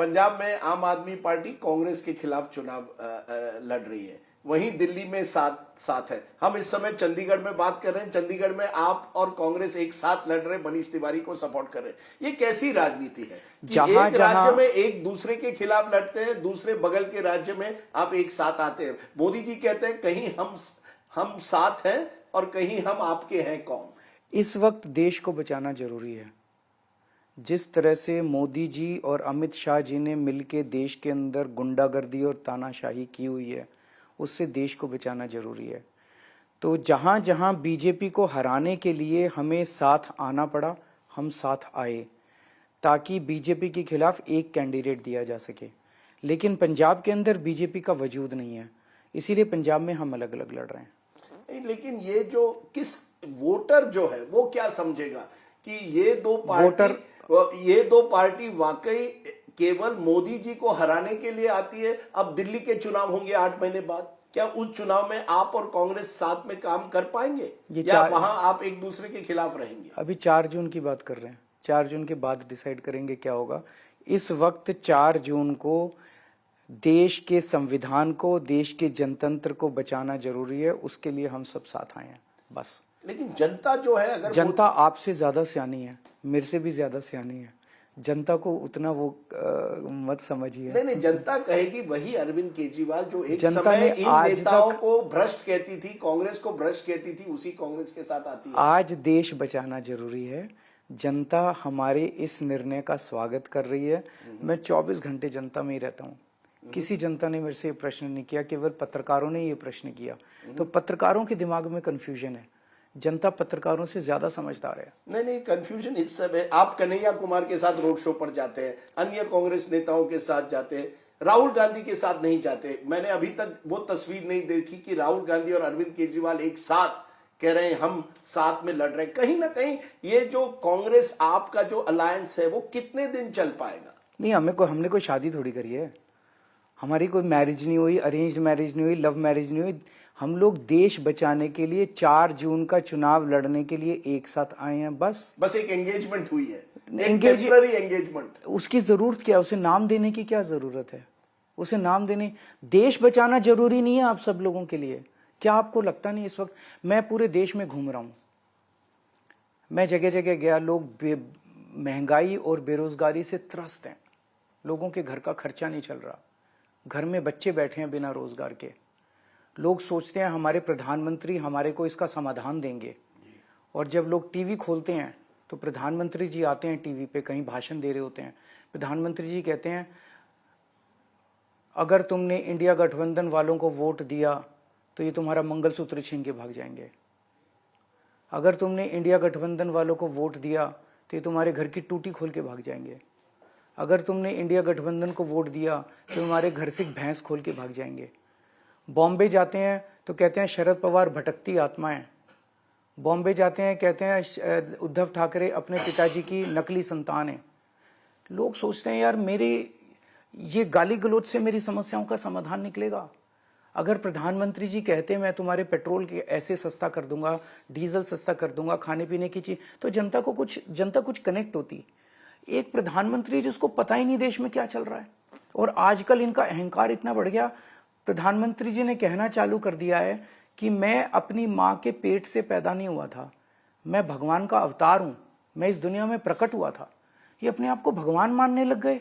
पंजाब में आम आदमी पार्टी कांग्रेस के खिलाफ चुनाव लड़ रही है, वहीं दिल्ली में साथ है। हम इस समय चंडीगढ़ में बात कर रहे हैं, चंडीगढ़ में आप और कांग्रेस एक साथ लड़ रहे, मनीष तिवारी को सपोर्ट कर रहे हैं। ये कैसी राजनीति है कि एक राज्य में एक दूसरे के खिलाफ लड़ते हैं, दूसरे बगल के राज्य में आप एक साथ आते हैं। मोदी जी कहते हैं कहीं हम साथ हैं और कहीं हम आपके हैं कौन। इस वक्त देश को बचाना जरूरी है। जिस तरह से मोदी जी और अमित शाह जी ने मिलकर देश के अंदर गुंडागर्दी और तानाशाही की हुई है, उससे देश को बचाना जरूरी है। तो जहां जहां बीजेपी को हराने के लिए हमें साथ आना पड़ा, हम साथ आए ताकि बीजेपी के खिलाफ एक कैंडिडेट दिया जा सके। लेकिन पंजाब के अंदर बीजेपी का वजूद नहीं है, इसीलिए पंजाब में हम अलग अलग लड़ रहे हैं। लेकिन ये जो किस वोटर जो है वो क्या समझेगा कि ये दो पार्टी वाकई केवल मोदी जी को हराने के लिए आती है। अब दिल्ली के चुनाव होंगे 8 महीने बाद, क्या उस चुनाव में आप और कांग्रेस साथ में काम कर पाएंगे या वहां आप एक दूसरे के खिलाफ रहेंगे? अभी 4 जून की बात कर रहे हैं, 4 जून के बाद डिसाइड करेंगे क्या होगा। इस वक्त 4 जून को देश के संविधान को, देश के जनतंत्र को बचाना जरूरी है, उसके लिए हम सब साथ आए हैं बस। लेकिन जनता जो है, अगर जनता आपसे ज्यादा सियानी है, मेरे से भी ज्यादा सियानी है, जनता को उतना वो मत समझिए। नहीं, जनता कहेगी वही अरविंद केजरीवाल जो एक समय इन नेताओं को भ्रष्ट कहती थी, कांग्रेस को भ्रष्ट कहती थी, उसी कांग्रेस के साथ आती है। आज देश बचाना जरूरी है, जनता हमारे इस निर्णय का स्वागत कर रही है। मैं 24 घंटे जनता में ही रहता हूँ, किसी जनता ने मेरे से ये प्रश्न नहीं किया, केवल पत्रकारों ने ये प्रश्न किया। तो पत्रकारों के दिमाग में कंफ्यूजन है, जनता पत्रकारों से ज्यादा समझदार है। नहीं, कंफ्यूजन इस सब है। आप कन्हैया कुमार के साथ रोड शो पर जाते हैं, अन्य कांग्रेस नेताओं के साथ जाते हैं, राहुल गांधी के साथ नहीं जाते। मैंने अभी तक वो तस्वीर नहीं देखी कि राहुल गांधी और अरविंद केजरीवाल एक साथ कह रहे हैं हम साथ में लड़ रहे हैं। कहीं ना कहीं ये जो कांग्रेस आपका जो अलायंस है वो कितने दिन चल पाएगा? नहीं, हमने कोई शादी थोड़ी करी है, हमारी कोई मैरिज नहीं हुई, अरेंज्ड मैरिज नहीं हुई, लव मैरिज नहीं हुई। हम लोग देश बचाने के लिए 4 जून का चुनाव लड़ने के लिए एक साथ आए हैं बस एक एंगेजमेंट हुई है, टेम्पररी एंगेजमेंट। उसकी जरूरत क्या, उसे नाम देने की क्या जरूरत है? उसे नाम देने, देश बचाना जरूरी नहीं है आप सब लोगों के लिए? क्या आपको लगता नहीं? इस वक्त मैं पूरे देश में घूम रहा हूं, मैं जगह जगह गया, लोग महंगाई और बेरोजगारी से त्रस्त हैं, लोगों के घर का खर्चा नहीं चल रहा, घर में बच्चे बैठे हैं बिना रोजगार के। लोग सोचते हैं हमारे प्रधानमंत्री हमारे को इसका समाधान देंगे, और जब लोग टीवी खोलते हैं तो प्रधानमंत्री जी आते हैं टीवी पे, कहीं भाषण दे रहे होते हैं। प्रधानमंत्री जी कहते हैं अगर तुमने इंडिया गठबंधन वालों को वोट दिया तो ये तुम्हारा मंगलसूत्र छीन के भाग जाएंगे। अगर तुमने इंडिया गठबंधन वालों को वोट दिया तो ये तुम्हारे घर की टूटी खोल के भाग जाएंगे। अगर तुमने इंडिया गठबंधन को वोट दिया तो तुम्हारे घर से भैंस खोल के भाग जाएंगे। बॉम्बे जाते हैं तो कहते हैं शरद पवार भटकती आत्मा है। बॉम्बे जाते हैं कहते हैं उद्धव ठाकरे अपने पिताजी की नकली संतान है। लोग सोचते हैं यार मेरे ये गाली गलौज से मेरी समस्याओं का समाधान निकलेगा? अगर प्रधानमंत्री जी कहते हैं मैं तुम्हारे पेट्रोल के ऐसे सस्ता कर दूंगा, डीजल सस्ता कर दूंगा, खाने पीने की चीज, तो जनता कुछ कनेक्ट होती। एक प्रधानमंत्री जिसको पता ही नहीं देश में क्या चल रहा है, और आजकल इनका अहंकार इतना बढ़ गया, प्रधानमंत्री जी ने कहना चालू कर दिया है कि मैं अपनी मां के पेट से पैदा नहीं हुआ था, मैं भगवान का अवतार हूं, मैं इस दुनिया में प्रकट हुआ था। ये अपने आप को भगवान मानने लग गए।